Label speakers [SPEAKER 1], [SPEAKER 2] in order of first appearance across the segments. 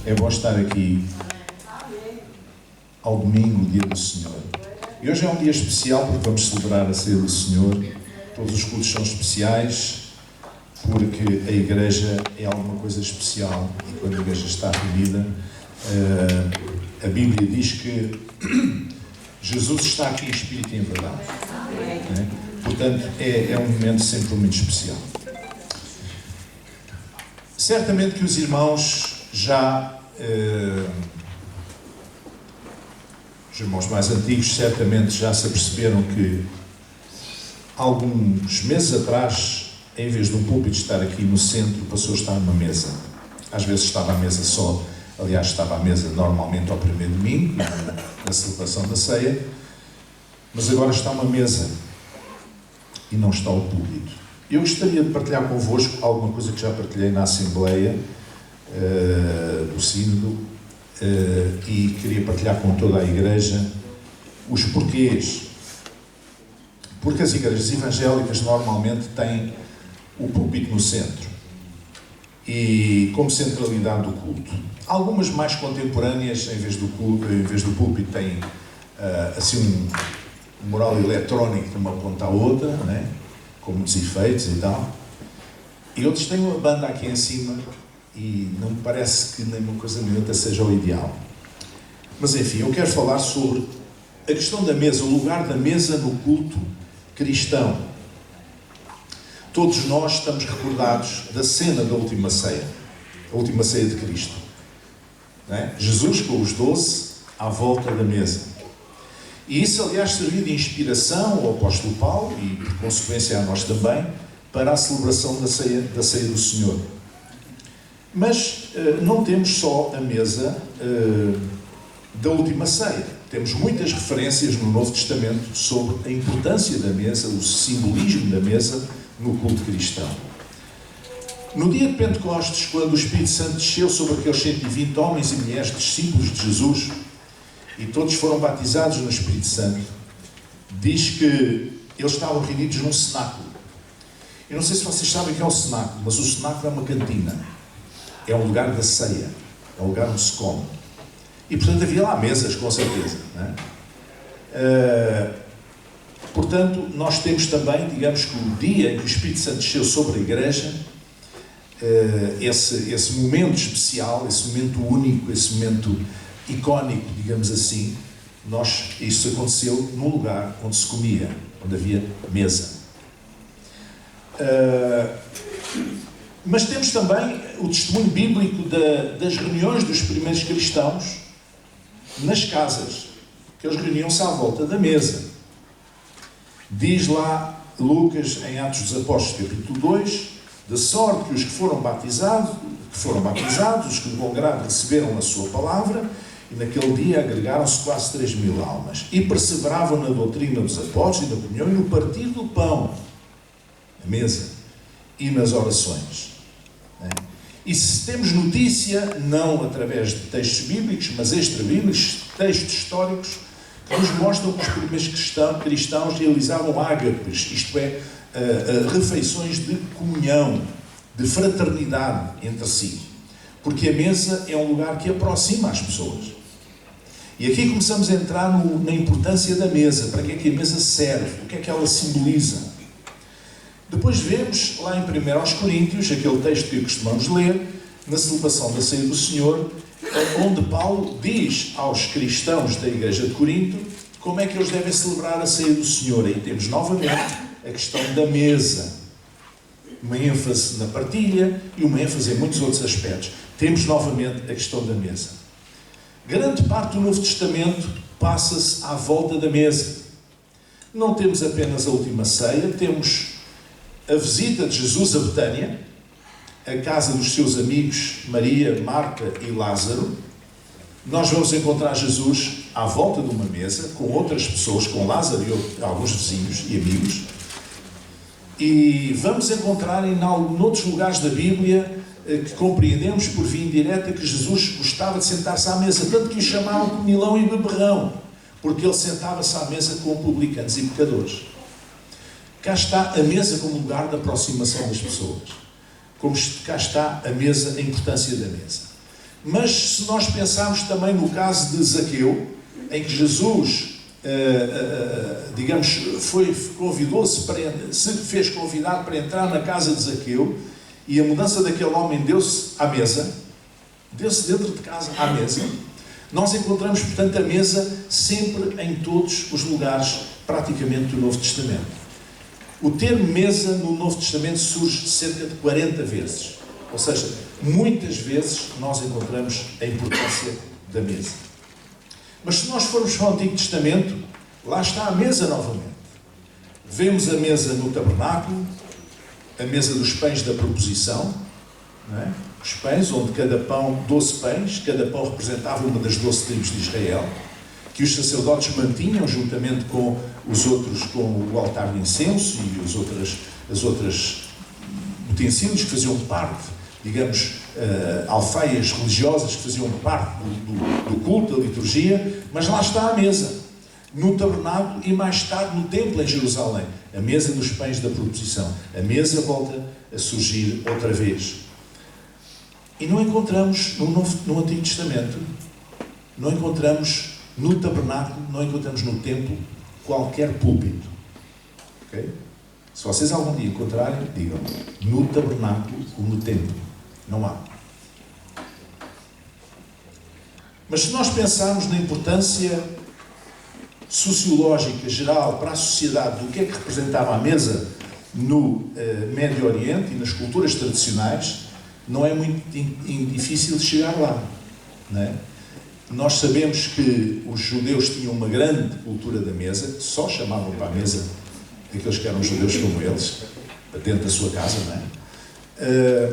[SPEAKER 1] É bom estar aqui ao domingo, dia do Senhor. E hoje é um dia especial porque vamos celebrar a ceia do Senhor. Todos os cultos são especiais porque a Igreja é alguma coisa especial e quando a Igreja está reunida, a Bíblia diz que Jesus está aqui em espírito e em verdade. Né? Portanto, é um momento sempre muito especial. Certamente que os irmãos já, os irmãos mais antigos, certamente já se aperceberam que alguns meses atrás, em vez de um púlpito estar aqui no centro, passou a estar numa mesa. Às vezes estava à mesa só, aliás, estava à mesa normalmente ao primeiro domingo, na celebração da ceia, mas agora está uma mesa e não está o púlpito. Eu gostaria de partilhar convosco alguma coisa que já partilhei na Assembleia do Sínodo e queria partilhar com toda a Igreja os porquês. Porque as igrejas evangélicas normalmente têm o púlpito no centro e como centralidade do culto. Algumas mais contemporâneas, em vez do púlpito, têm assim um mural eletrónico de uma ponta à outra, né? Com muitos efeitos e tal. E outros têm uma banda aqui em cima e não me parece que nem uma coisa nem outra seja o ideal. Mas enfim, eu quero falar sobre a questão da mesa, o lugar da mesa no culto cristão. Todos nós estamos recordados da cena da última ceia, a última ceia de Cristo. Não é? Jesus com os 12 à volta da mesa. E isso, aliás, serviu de inspiração ao apóstolo Paulo e, por consequência, a nós também, para a celebração da ceia do Senhor. Mas não temos só a mesa da última ceia. Temos muitas referências no Novo Testamento sobre a importância da mesa, o simbolismo da mesa no culto cristão. No dia de Pentecostes, quando o Espírito Santo desceu sobre aqueles 120 homens e mulheres discípulos de Jesus, e todos foram batizados no Espírito Santo, diz que eles estavam reunidos num cenáculo. Eu não sei se vocês sabem o que é o cenáculo, mas o cenáculo é uma cantina. É um lugar da ceia. É um lugar onde se come. E, portanto, havia lá mesas, com certeza. Não é? Portanto, nós temos também, digamos que o dia em que o Espírito Santo desceu sobre a Igreja, esse momento especial, esse momento único, esse momento icónico, digamos assim, isso aconteceu num lugar onde se comia, onde havia mesa. Mas temos também o testemunho bíblico das reuniões dos primeiros cristãos nas casas, que eles reuniam-se à volta da mesa. Diz lá Lucas, em Atos dos Apóstolos, capítulo 2, de sorte que os que foram batizados, os que com grado receberam a sua palavra, e naquele dia agregaram-se quase 3.000 almas. E perseveravam na doutrina dos apóstolos e na comunhão e no partir do pão, na mesa, e nas orações. E se temos notícia, não através de textos bíblicos, mas extra-bíblicos, textos históricos, que nos mostram que os primeiros cristãos realizavam ágapes, isto é, refeições de comunhão, de fraternidade entre si. Porque a mesa é um lugar que aproxima as pessoas. E aqui começamos a entrar na importância da mesa. Para que é que a mesa serve? O que é que ela simboliza? Depois vemos lá em 1 Coríntios, aquele texto que costumamos ler, na celebração da ceia do Senhor, onde Paulo diz aos cristãos da igreja de Corinto como é que eles devem celebrar a ceia do Senhor. Aí temos novamente a questão da mesa. Uma ênfase na partilha e uma ênfase em muitos outros aspectos. Temos novamente a questão da mesa. Grande parte do Novo Testamento passa-se à volta da mesa. Não temos apenas a última ceia, temos a visita de Jesus a Betânia, a casa dos seus amigos Maria, Marta e Lázaro. Nós vamos encontrar Jesus à volta de uma mesa, com outras pessoas, com Lázaro e alguns vizinhos e amigos. E vamos encontrar em outros lugares da Bíblia que compreendemos por via indireta que Jesus gostava de sentar-se à mesa, tanto que o chamavam comilão e beberrão, porque ele sentava-se à mesa com publicanos e pecadores. Cá está a mesa como lugar de aproximação das pessoas. Como cá está a mesa, a importância da mesa. Mas se nós pensarmos também no caso de Zaqueu, em que Jesus, se fez convidado para entrar na casa de Zaqueu, e a mudança daquele homem deu-se à mesa, deu-se dentro de casa à mesa, nós encontramos, portanto, a mesa sempre em todos os lugares, praticamente, do Novo Testamento. O termo mesa no Novo Testamento surge cerca de 40 vezes. Ou seja, muitas vezes nós encontramos a importância da mesa. Mas se nós formos para o Antigo Testamento, lá está a mesa novamente. Vemos a mesa no tabernáculo, a mesa dos pães da proposição, não é? Os pães, onde cada pão, 12 pães, cada pão representava uma das 12 tribos de Israel, que os sacerdotes mantinham juntamente com os outros, com o altar de incenso e as outras utensílios que faziam parte, digamos, alfaias religiosas que faziam parte do culto, da liturgia, mas lá está a mesa, no tabernáculo e mais tarde no templo em Jerusalém, a mesa dos pães da proposição. A mesa volta a surgir outra vez. E não encontramos no Antigo Testamento, não encontramos no tabernáculo, não encontramos no templo qualquer púlpito. Okay? Se vocês algum dia encontrarem, digam, no tabernáculo ou no templo. Não há. Mas se nós pensarmos na importância sociológica geral para a sociedade do que é que representava a mesa no Médio Oriente e nas culturas tradicionais, não é muito difícil de chegar lá, não é? Nós sabemos que os judeus tinham uma grande cultura da mesa, só chamavam para a mesa aqueles que eram judeus como eles, dentro da sua casa, não é?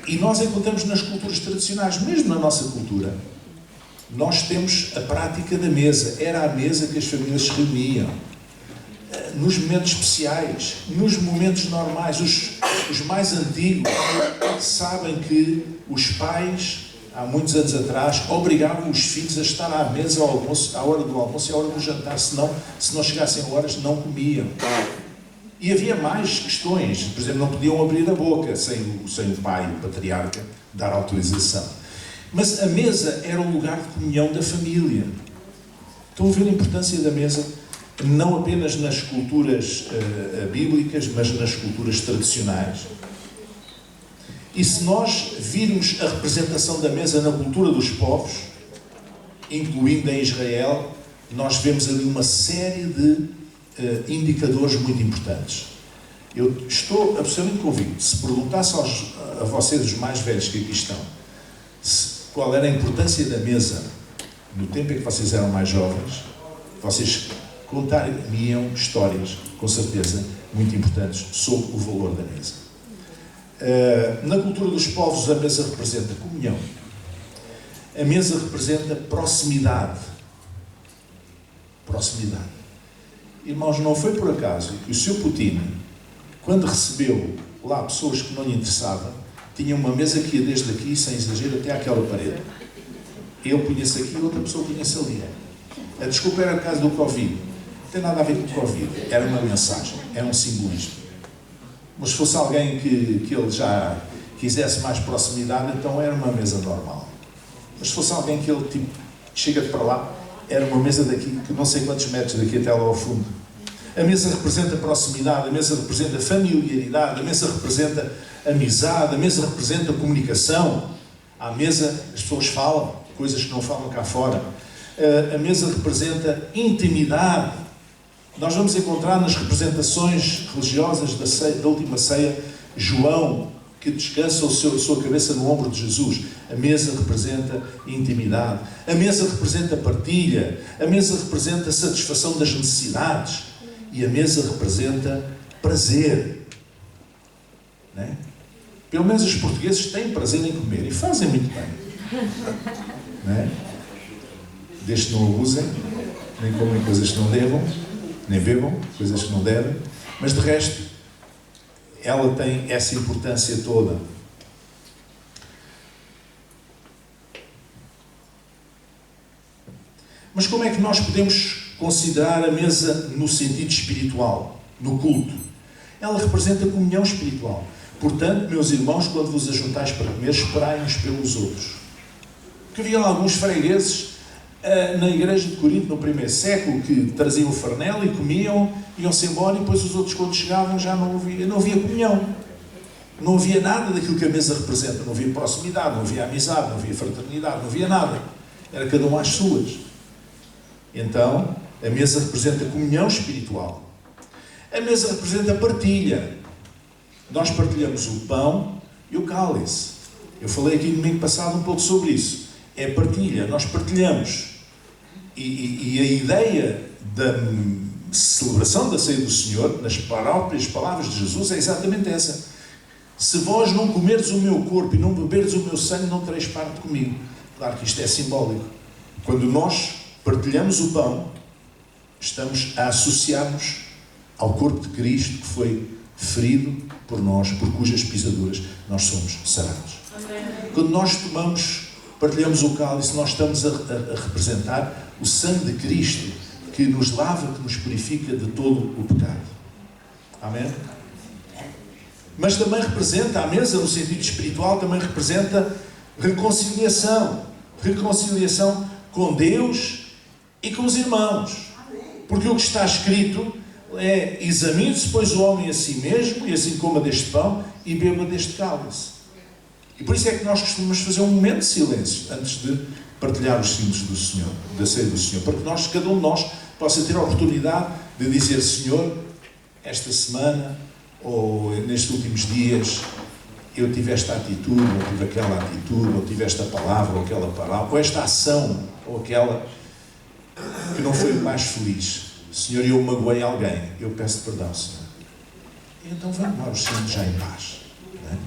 [SPEAKER 1] E nós encontramos nas culturas tradicionais, mesmo na nossa cultura, nós temos a prática da mesa. Era a mesa que as famílias se reuniam. Nos momentos especiais, nos momentos normais, os mais antigos sabem que os pais, há muitos anos atrás, obrigavam os filhos a estar à mesa ao almoço, à hora do almoço e à hora do jantar, senão, se não chegassem horas, não comiam. E havia mais questões, por exemplo, não podiam abrir a boca sem o pai, o patriarca, dar autorização. Mas a mesa era o lugar de comunhão da família. Estão a ver a importância da mesa? Não apenas nas culturas bíblicas, mas nas culturas tradicionais. E se nós virmos a representação da mesa na cultura dos povos, incluindo em Israel, nós vemos ali uma série de indicadores muito importantes. Eu estou absolutamente convicto, se perguntasse a vocês, os mais velhos que aqui estão, qual era a importância da mesa no tempo em que vocês eram mais jovens, vocês contariam histórias, com certeza, muito importantes sobre o valor da mesa. Na cultura dos povos, a mesa representa comunhão. A mesa representa proximidade. Proximidade. Irmãos, não foi por acaso que o Sr. Putin, quando recebeu lá pessoas que não lhe interessavam, tinha uma mesa que ia desde aqui, sem exagero, até àquela parede. Ele punha-se aqui e outra pessoa punha-se ali. A desculpa era por causa do Covid. Não tem nada a ver com o Covid. Era uma mensagem, era um simbolismo. Mas se fosse alguém que ele já quisesse mais proximidade, então era uma mesa normal. Mas se fosse alguém que ele, tipo, chega para lá, era uma mesa daqui, que não sei quantos metros daqui até lá ao fundo. A mesa representa proximidade, a mesa representa familiaridade, a mesa representa amizade, a mesa representa comunicação. À mesa as pessoas falam coisas que não falam cá fora. A mesa representa intimidade. Nós vamos encontrar nas representações religiosas da última ceia, João, que descansa a sua cabeça no ombro de Jesus. A mesa representa intimidade. A mesa representa partilha. A mesa representa satisfação das necessidades. E a mesa representa prazer. Não é? Pelo menos os portugueses têm prazer em comer e fazem muito bem. Não é? Desde que não abusem, nem comem coisas que não devam, nem bebam coisas que não devem, mas de resto ela tem essa importância toda. Mas como é que nós podemos considerar a mesa no sentido espiritual, no culto? Ela representa comunhão espiritual. Portanto, meus irmãos, quando vos ajuntais para comer, esperai uns pelos outros. Porque havia lá alguns fregueses na igreja de Corinto, no primeiro século, que traziam o farnel e comiam, iam-se embora, e depois os outros, quando chegavam, já não havia comunhão. Não havia nada daquilo que a mesa representa. Não havia proximidade, não havia amizade, não havia fraternidade, não havia nada. Era cada um às suas. Então, a mesa representa comunhão espiritual. A mesa representa partilha. Nós partilhamos o pão e o cálice. Eu falei aqui no domingo passado um pouco sobre isso. É partilha, nós partilhamos. E a ideia da celebração da ceia do Senhor, nas próprias palavras de Jesus, é exatamente essa. Se vós não comerdes o meu corpo e não beberdes o meu sangue, não tereis parte comigo. Claro que isto é simbólico. Quando nós partilhamos o pão, estamos a associar-nos ao corpo de Cristo, que foi ferido por nós, por cujas pisaduras nós somos sarados. Quando nós partilhamos o cálice, nós estamos a representar o sangue de Cristo, que nos lava, que nos purifica de todo o pecado. Amém? Mas também representa, a mesa no sentido espiritual, também representa reconciliação. Reconciliação com Deus e com os irmãos. Porque o que está escrito é: examine-se, pois, o homem a si mesmo, e assim coma deste pão e beba deste cálice. E por isso é que nós costumamos fazer um momento de silêncio antes de partilhar os símbolos do Senhor, da ceia do Senhor, para que cada um de nós possa ter a oportunidade de dizer: Senhor, esta semana ou nestes últimos dias eu tive esta atitude, ou tive aquela atitude, ou tive esta palavra, ou aquela palavra, ou esta ação, ou aquela que não foi mais feliz. Senhor, eu magoei alguém, eu peço perdão, Senhor. E então vamos lá, os símbolos já em paz. Não é?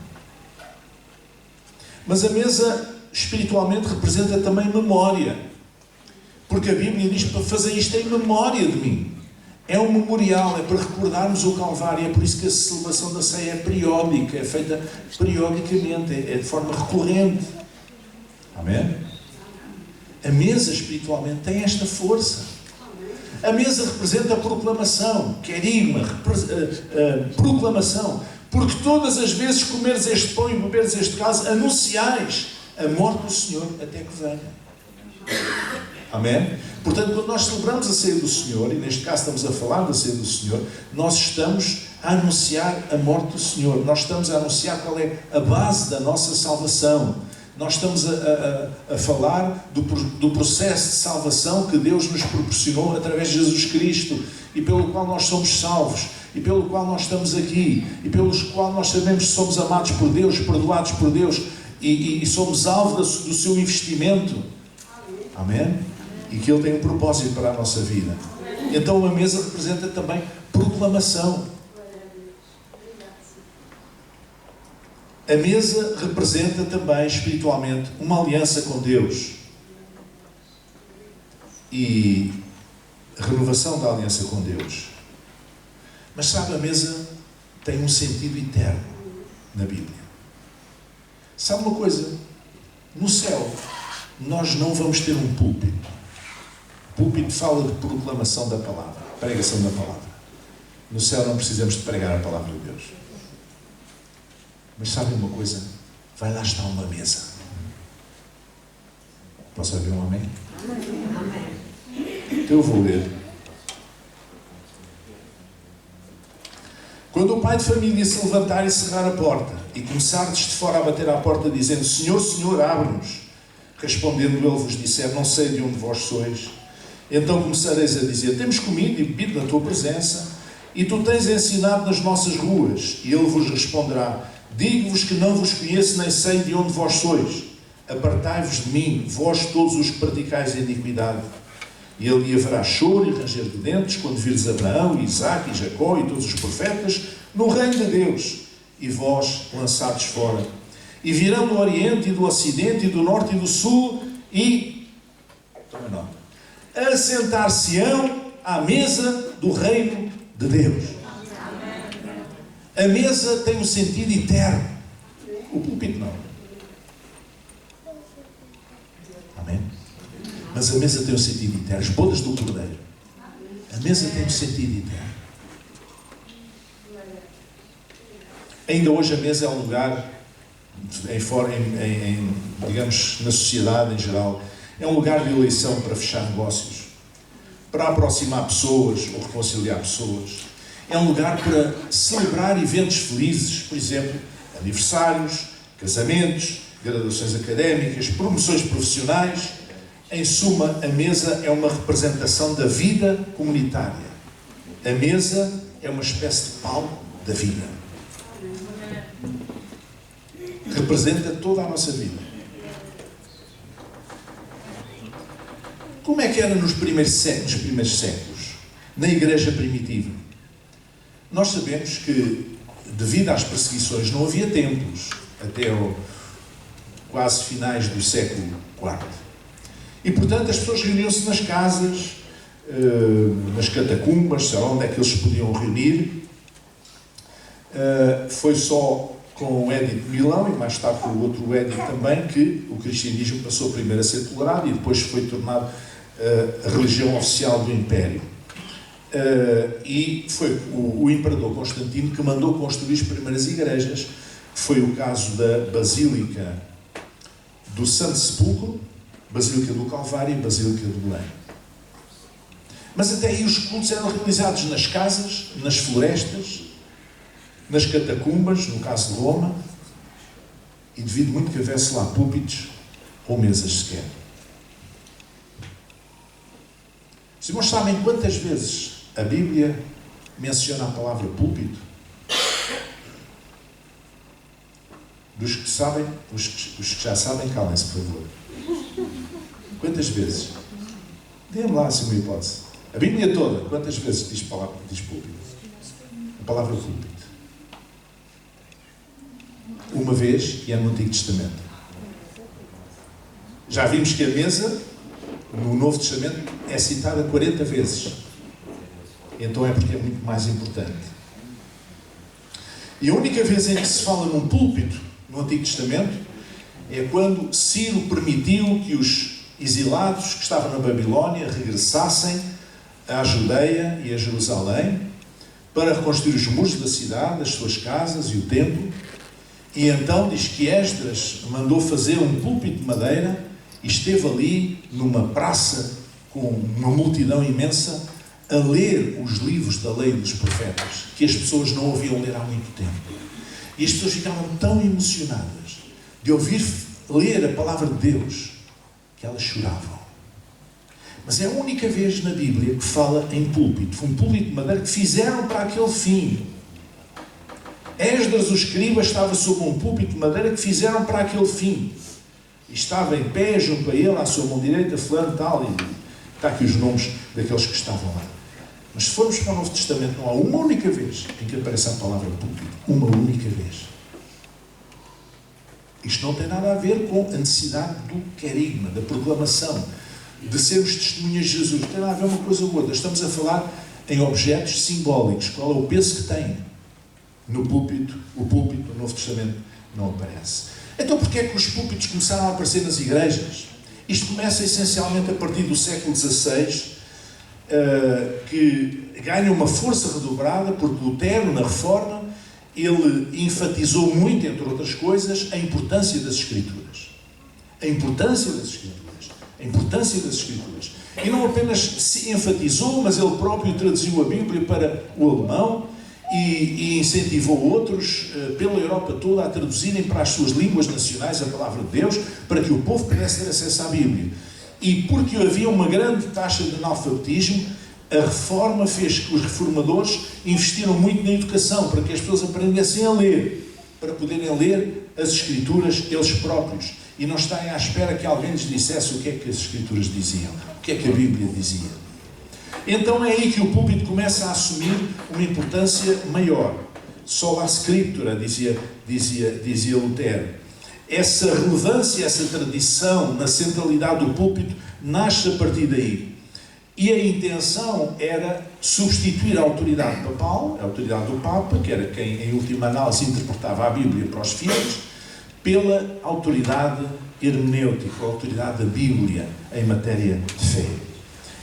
[SPEAKER 1] Mas a mesa espiritualmente representa também memória, porque a Bíblia diz para fazer isto em memória de mim. É um memorial, é para recordarmos o Calvário. É por isso que a celebração da ceia é periódica, é feita periodicamente, é de forma recorrente. Amém? A mesa espiritualmente tem esta força. A mesa representa a proclamação, querigma, proclamação. Porque todas as vezes que comeres este pão e beberes este cálice, anunciais a morte do Senhor até que venha. Amém? Portanto, quando nós celebramos a ceia do Senhor, e neste caso estamos a falar da ceia do Senhor, nós estamos a anunciar a morte do Senhor. Nós estamos a anunciar qual é a base da nossa salvação. Nós estamos a falar do processo de salvação que Deus nos proporcionou através de Jesus Cristo, e pelo qual nós somos salvos, e pelo qual nós estamos aqui, e pelo qual nós sabemos que somos amados por Deus, perdoados por Deus, e somos alvo do seu investimento. Amém? E que Ele tem um propósito para a nossa vida. Então a mesa representa também proclamação. A mesa representa também espiritualmente uma aliança com Deus e a renovação da aliança com Deus. Mas sabe, a mesa tem um sentido eterno na Bíblia. Sabe uma coisa? No céu nós não vamos ter um púlpito. O púlpito fala de proclamação da palavra, pregação da palavra. No céu não precisamos de pregar a palavra de Deus. Mas sabem uma coisa? Vai lá estar uma mesa. Posso ouvir um amém? Amém. Então eu vou ler. Quando o pai de família se levantar e cerrar a porta, e começar desde fora a bater à porta, dizendo: Senhor, Senhor, abre-nos. Respondendo ele vos disser: não sei de onde vós sois. Então começareis a dizer: temos comido e bebido na tua presença, e tu tens ensinado nas nossas ruas. E ele vos responderá: digo-vos que não vos conheço, nem sei de onde vós sois. Apartai-vos de mim, vós todos os que praticais a iniquidade. E ali haverá choro e ranger de dentes, quando vires Abraão, Isaque e Jacó e todos os profetas no reino de Deus, e vós lançados fora. E virão do Oriente e do Ocidente e do Norte e do Sul, e toma nota, assentar-se-ão à mesa do reino de Deus. A mesa tem um sentido eterno. O púlpito não. Amém? Mas a mesa tem um sentido eterno. As bodas do Cordeiro. A mesa tem um sentido eterno. Ainda hoje a mesa é um lugar digamos, na sociedade em geral. É um lugar de eleição para fechar negócios, para aproximar pessoas ou reconciliar pessoas. É um lugar para celebrar eventos felizes, por exemplo, aniversários, casamentos, graduações académicas, promoções profissionais. Em suma, a mesa é uma representação da vida comunitária. A mesa é uma espécie de palco da vida. Representa toda a nossa vida. Como é que era nos primeiros séculos, na Igreja primitiva? Nós sabemos que, devido às perseguições, não havia templos até quase finais do século IV. E, portanto, as pessoas reuniam-se nas casas, nas catacumbas, sei lá onde é que eles se podiam reunir. Foi só com o Édito de Milão, e mais tarde com o outro Édito também, que o cristianismo passou primeiro a ser tolerado e depois foi tornado a religião oficial do Império. E foi o imperador Constantino que mandou construir as primeiras igrejas. Foi o caso da Basílica do Santo Sepulcro, Basílica do Calvário e Basílica de Belém. Mas até aí os cultos eram realizados nas casas, nas florestas, nas catacumbas, no caso de Roma, e devido muito que houvesse lá púlpitos ou mesas sequer. Os irmãos sabem quantas vezes a Bíblia menciona a palavra púlpito? Dos que sabem, os que já sabem, calem-se, por favor. Quantas vezes? Dê-me lá assim uma hipótese. A Bíblia toda, quantas vezes diz púlpito? A palavra púlpito. Uma vez, e é no Antigo Testamento. Já vimos que a mesa, no Novo Testamento, é citada 40 vezes. Então é porque é muito mais importante. E a única vez em que se fala num púlpito, no Antigo Testamento, é quando Ciro permitiu que os exilados que estavam na Babilónia regressassem à Judeia e a Jerusalém para reconstruir os muros da cidade, as suas casas e o templo. E então diz que Esdras mandou fazer um púlpito de madeira e esteve ali numa praça com uma multidão imensa a ler os livros da lei dos profetas, que as pessoas não ouviam ler há muito tempo. E as pessoas ficavam tão emocionadas de ouvir ler a palavra de Deus que elas choravam. Mas é a única vez na Bíblia que fala em púlpito. Foi um púlpito de madeira que fizeram para aquele fim. Esdras, o escriba, estava sob um púlpito de madeira que fizeram para aquele fim. E estava em pé junto a ele, à sua mão direita, fulano tal, e está aqui os nomes daqueles que estavam lá. Mas se formos para o Novo Testamento, não há uma única vez em que apareça a palavra púlpito. Uma única vez. Isto não tem nada a ver com a necessidade do querigma, da proclamação, de sermos testemunhas de Jesus. Não tem nada a ver uma coisa ou outra. Estamos a falar em objetos simbólicos. Qual é o peso que tem? No púlpito, o púlpito do Novo Testamento não aparece. Então porquê é que os púlpitos começaram a aparecer nas igrejas? Isto começa essencialmente a partir do século XVI, que ganha uma força redobrada, porque Lutero, na Reforma, ele enfatizou muito, entre outras coisas, a importância das Escrituras. A importância das Escrituras. A importância das Escrituras. E não apenas se enfatizou, mas ele próprio traduziu a Bíblia para o alemão e incentivou outros pela Europa toda a traduzirem para as suas línguas nacionais a palavra de Deus, para que o povo pudesse ter acesso à Bíblia. E porque havia uma grande taxa de analfabetismo, a Reforma fez que os reformadores investiram muito na educação, para que as pessoas aprendessem a ler, para poderem ler as Escrituras eles próprios, e não estarem à espera que alguém lhes dissesse o que é que as Escrituras diziam, o que é que a Bíblia dizia. Então é aí que o púlpito começa a assumir uma importância maior. Sola scriptura, dizia Lutero. Essa relevância, essa tradição na centralidade do púlpito nasce a partir daí. E a intenção era substituir a autoridade papal, a autoridade do Papa, que era quem, em última análise, interpretava a Bíblia para os fiéis, pela autoridade hermenêutica, a autoridade da Bíblia em matéria de fé.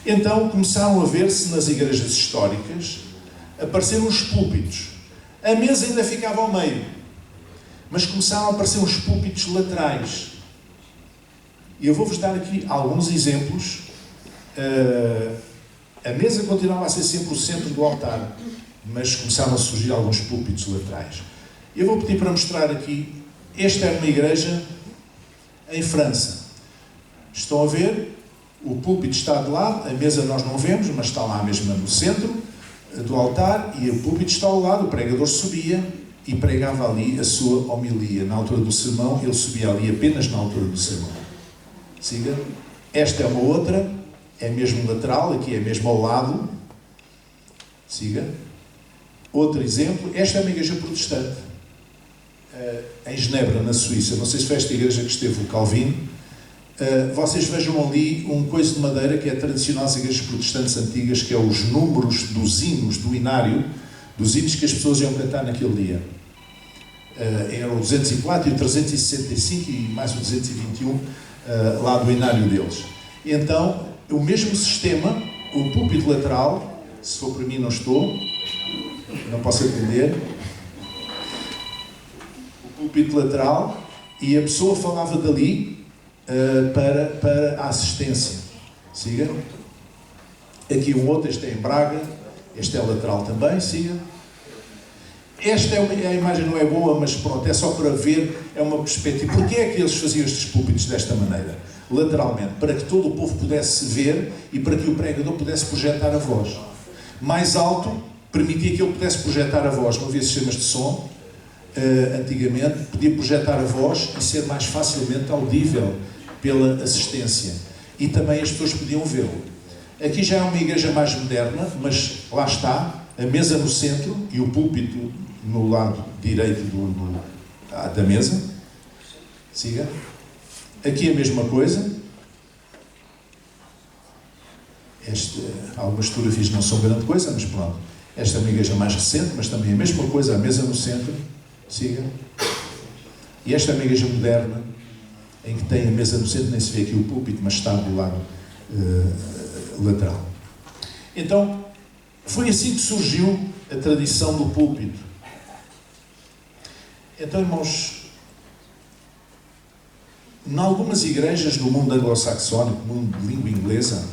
[SPEAKER 1] Então começaram a ver-se nas igrejas históricas apareceram os púlpitos. A mesa ainda ficava ao meio, mas começaram a aparecer uns púlpitos laterais. E eu vou-vos dar aqui alguns exemplos. A mesa continuava a ser sempre o centro do altar, mas começaram a surgir alguns púlpitos laterais. Eu vou pedir para mostrar aqui. Esta é uma igreja em França. Estão a ver? O púlpito está de lado, a mesa nós não vemos, mas está lá mesmo no centro do altar, e o púlpito está ao lado, o pregador subia e pregava ali a sua homilia. Na altura do sermão, ele subia ali apenas na altura do sermão. Siga. Esta é uma outra, é mesmo lateral, aqui é mesmo ao lado. Siga. Outro exemplo, esta é uma igreja protestante, em Genebra, na Suíça. Não sei se foi esta igreja que esteve o Calvino. Vocês vejam ali um coiso de madeira que é tradicional das igrejas protestantes antigas, que é os números dos hinos do inário, dos hinos que as pessoas iam cantar naquele dia. Eram o 204 e o 365 e mais o 221 lá do inário deles. Então, o mesmo sistema, o púlpito lateral, se for para mim não estou, não posso atender, o púlpito lateral, e a pessoa falava dali para a assistência. Siga. Aqui um outro, este é em Braga, este é lateral também, siga. Esta a imagem não é boa, mas pronto, é só para ver, é uma perspectiva. Porquê é que eles faziam estes púlpitos desta maneira? Lateralmente, para que todo o povo pudesse ver e para que o pregador pudesse projetar a voz. Mais alto, permitia que ele pudesse projetar a voz. Não havia sistemas de som, antigamente, podia projetar a voz e ser mais facilmente audível pela assistência. E também as pessoas podiam vê-lo. Aqui já é uma igreja mais moderna, mas lá está, a mesa no centro e o púlpito no lado direito da mesa. Siga. Aqui a mesma coisa. Algumas fotografias não são grande coisa, mas pronto. Esta é uma igreja mais recente, mas também a mesma coisa, a mesa no centro. Siga. E esta é uma igreja moderna, em que tem a mesa no centro, nem se vê aqui o púlpito, mas está do lado lateral. Então, foi assim que surgiu a tradição do púlpito. Então, irmãos, em algumas igrejas do mundo anglo-saxónico, mundo de língua inglesa,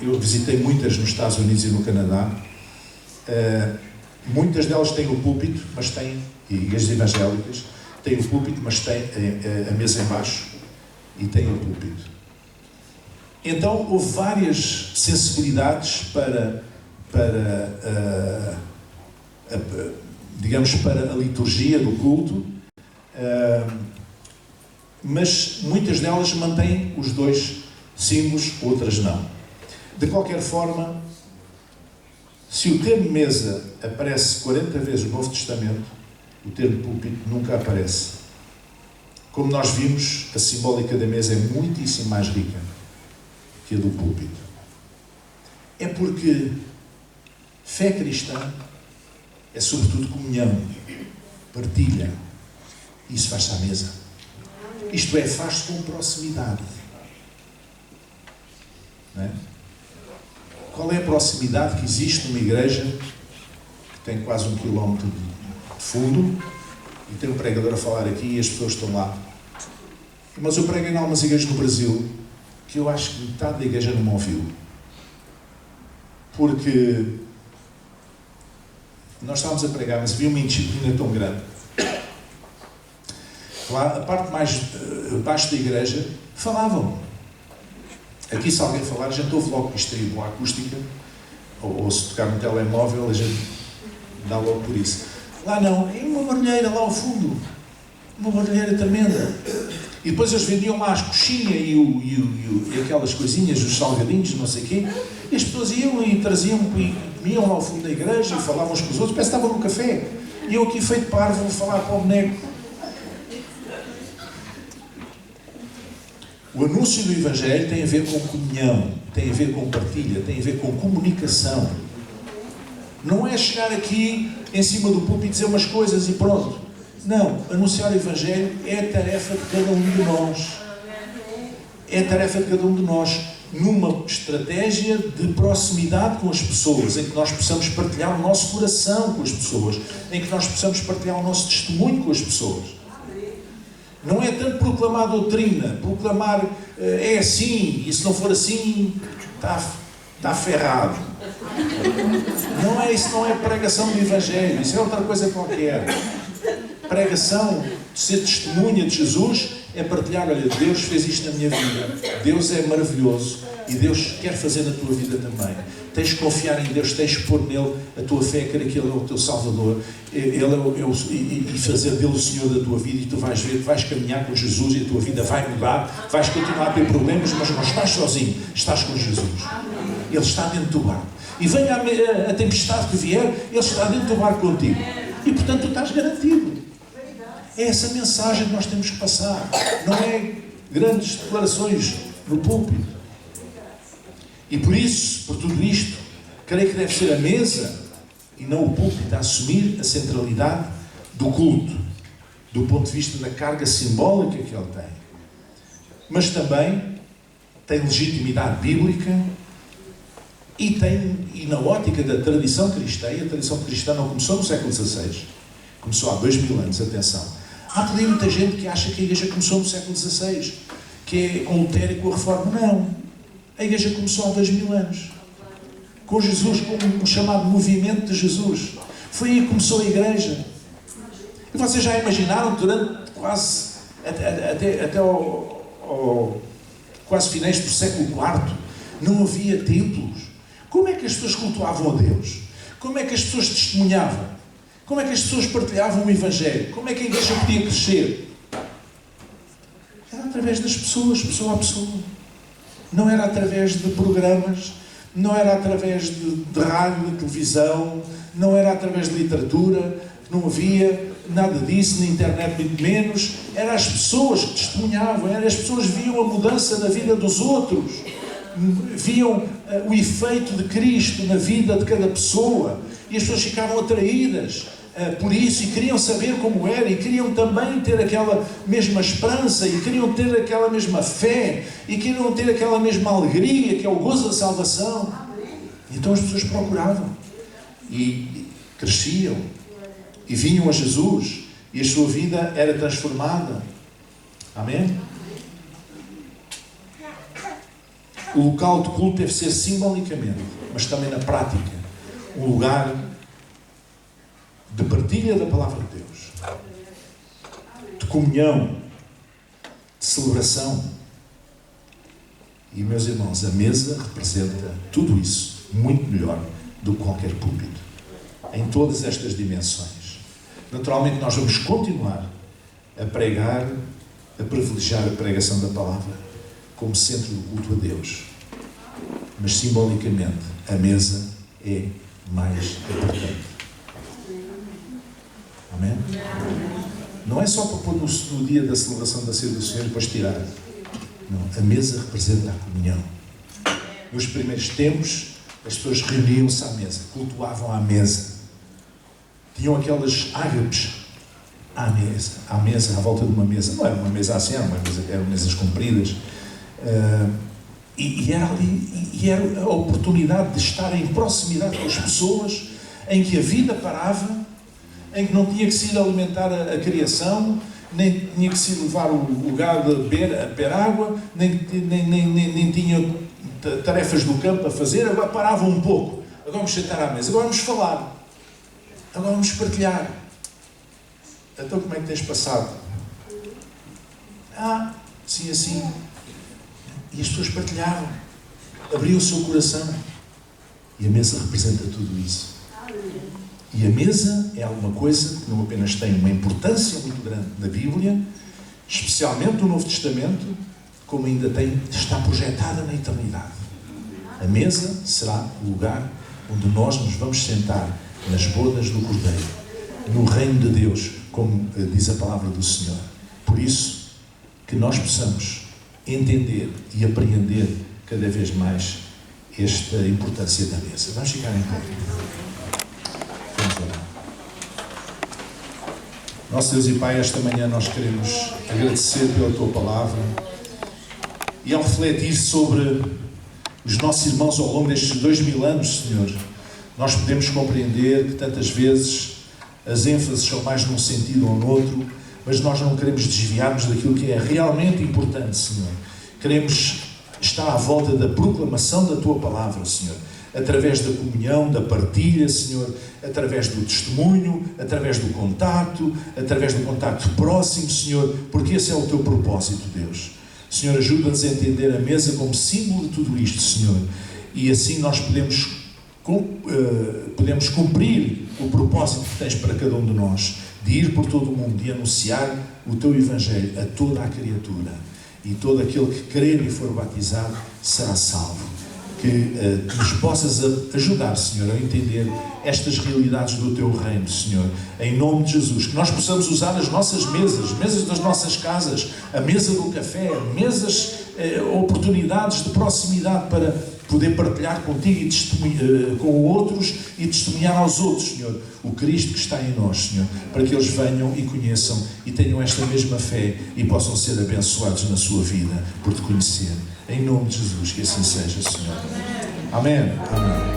[SPEAKER 1] eu visitei muitas nos Estados Unidos e no Canadá, muitas delas têm o púlpito, mas têm, e igrejas evangélicas, têm o púlpito, mas têm a mesa em baixo e têm o púlpito. Então, houve várias sensibilidades para a liturgia do culto, mas muitas delas mantêm os dois símbolos, outras não. De qualquer forma, se o termo mesa aparece 40 vezes no Novo Testamento, o termo púlpito nunca aparece. Como nós vimos, a simbólica da mesa é muitíssimo mais rica que a do púlpito. É porque fé cristã é sobretudo comunhão, partilha. Isso faz-se à mesa. Isto é, faz-se com proximidade. Não é? Qual é a proximidade que existe numa igreja que tem quase 1 quilómetro de fundo e tem um pregador a falar aqui e as pessoas estão lá? Mas eu prego em algumas igrejas no Brasil que eu acho que metade da igreja não me ouviu. Porque nós estávamos a pregar, mas havia uma indisciplina tão grande. Lá, a parte mais baixo da igreja, falavam. Aqui, se alguém falar, a gente ouve logo que isto tem boa acústica, ou se tocar no telemóvel, a gente dá logo por isso. Lá não, é uma barulheira lá ao fundo. Uma barulheira tremenda. E depois eles vendiam lá as coxinhas e aquelas coisinhas, os salgadinhos, não sei o quê. E as pessoas iam e traziam e comiam lá ao fundo da igreja e falavam uns com os outros, parece que estavam no café. E eu aqui feito parvo, vou falar para o boneco. O anúncio do Evangelho tem a ver com comunhão, tem a ver com partilha, tem a ver com comunicação. Não é chegar aqui em cima do púlpito e dizer umas coisas e pronto. Não, anunciar o Evangelho é a tarefa de cada um de nós. É a tarefa de cada um de nós. numa estratégia de proximidade com as pessoas, em que nós possamos partilhar o nosso coração com as pessoas, em que nós possamos partilhar o nosso testemunho com as pessoas. Não é tanto proclamar doutrina, proclamar é assim, e se não for assim, está ferrado. Não é isso, não é pregação do Evangelho, isso é outra coisa qualquer. Pregação, de ser testemunha de Jesus, é partilhar, olha, Deus fez isto na minha vida, Deus é maravilhoso e Deus quer fazer na tua vida também. Tens que confiar em Deus, tens que pôr nele a tua fé, quer que Ele é o teu Salvador, e fazer dele o Senhor da tua vida, e tu vais ver que vais caminhar com Jesus e a tua vida vai mudar, vais continuar a ter problemas, mas não estás sozinho, estás com Jesus. Ele está dentro do barco. E venha a tempestade que vier, Ele está dentro do barco contigo. E portanto tu estás garantido. É essa mensagem que nós temos que passar. Não é grandes declarações no púlpito. E por isso, por tudo isto, creio que deve ser a mesa e não o púlpito a assumir a centralidade do culto, do ponto de vista da carga simbólica que ele tem. Mas também tem legitimidade bíblica e na ótica da tradição cristã, e a tradição cristã não começou no século XVI, começou há 2000 anos, atenção. Há por aí muita gente que acha que a Igreja começou no século XVI, que é com Lutero e com a Reforma. Não. A Igreja começou há 2000 anos. Com Jesus, com um chamado movimento de Jesus. Foi aí que começou a Igreja. E vocês já imaginaram, durante quase, até ao quase finais do século IV, não havia templos. Como é que as pessoas cultuavam a Deus? Como é que as pessoas testemunhavam? Como é que as pessoas partilhavam o Evangelho? Como é que a Igreja podia crescer? Era através das pessoas, pessoa a pessoa. Não era através de programas, não era através de rádio, de televisão, não era através de literatura, não havia nada disso, na internet muito menos. Eram as pessoas que testemunhavam, as pessoas viam a mudança na vida dos outros, viam o efeito de Cristo na vida de cada pessoa, e as pessoas ficavam atraídas por isso, e queriam saber como era, e queriam também ter aquela mesma esperança, e queriam ter aquela mesma fé, e queriam ter aquela mesma alegria, que é o gozo da salvação. Então as pessoas procuravam, e cresciam, e vinham a Jesus, e a sua vida era transformada. Amém? O local de culto deve ser simbolicamente, mas também na prática, um lugar de partilha da palavra de Deus, de comunhão, de celebração. E, meus irmãos, a mesa representa tudo isso muito melhor do que qualquer púlpito, em todas estas dimensões. Naturalmente, nós vamos continuar a pregar, a privilegiar a pregação da palavra como centro do culto a Deus, mas simbolicamente a mesa é mais importante. Amém? Não é só para pôr no dia da celebração da ceia do Senhor e depois tirar. Não, a mesa representa a comunhão. Nos primeiros tempos, as pessoas reuniam-se à mesa, cultuavam à mesa. Tinham aquelas ágapes à mesa, à volta de uma mesa. Não era uma mesa assim, eram mesas compridas. E era a oportunidade de estar em proximidade com as pessoas, em que a vida parava, em que não tinha que se ir alimentar a criação, nem tinha que se levar o gado a beber água, nem tinha tarefas do campo a fazer. Agora parava um pouco. Agora vamos sentar à mesa, agora vamos falar, agora vamos partilhar. Então como é que tens passado? Sim, assim. E as pessoas partilhavam, abriam o seu coração. E a mesa representa tudo isso. E a mesa é alguma coisa que não apenas tem uma importância muito grande na Bíblia, especialmente no Novo Testamento, como ainda está projetada na eternidade. A mesa será o lugar onde nós nos vamos sentar nas bodas do Cordeiro, no reino de Deus, como diz a palavra do Senhor. Por isso, que nós possamos entender e apreender cada vez mais esta importância da mesa. Vamos ficar em pé. Vamos orar. Nosso Deus e Pai, esta manhã nós queremos agradecer pela Tua Palavra, e ao refletir sobre os nossos irmãos ao longo destes 2000 anos, Senhor, nós podemos compreender que tantas vezes as ênfases são mais num sentido ou no outro, mas nós não queremos desviar-nos daquilo que é realmente importante, Senhor. Queremos estar à volta da proclamação da Tua Palavra, Senhor, através da comunhão, da partilha, Senhor, através do testemunho, através do contacto próximo, Senhor, porque esse é o Teu propósito, Deus. Senhor, ajuda-nos a entender a mesa como símbolo de tudo isto, Senhor, e assim nós podemos cumprir o propósito que Tens para cada um de nós, de ir por todo o mundo e anunciar o Teu Evangelho a toda a criatura, e todo aquele que crer e for batizado será salvo. Que nos possas ajudar, Senhor, a entender estas realidades do Teu reino, Senhor, em nome de Jesus. Que nós possamos usar as nossas mesas das nossas casas, a mesa do café, oportunidades de proximidade para poder partilhar contigo e com outros e testemunhar aos outros, Senhor, o Cristo que está em nós, Senhor, para que eles venham e conheçam e tenham esta mesma fé e possam ser abençoados na sua vida por Te conhecer. Em nome de Jesus, que assim seja, Senhor. Amém. Amém.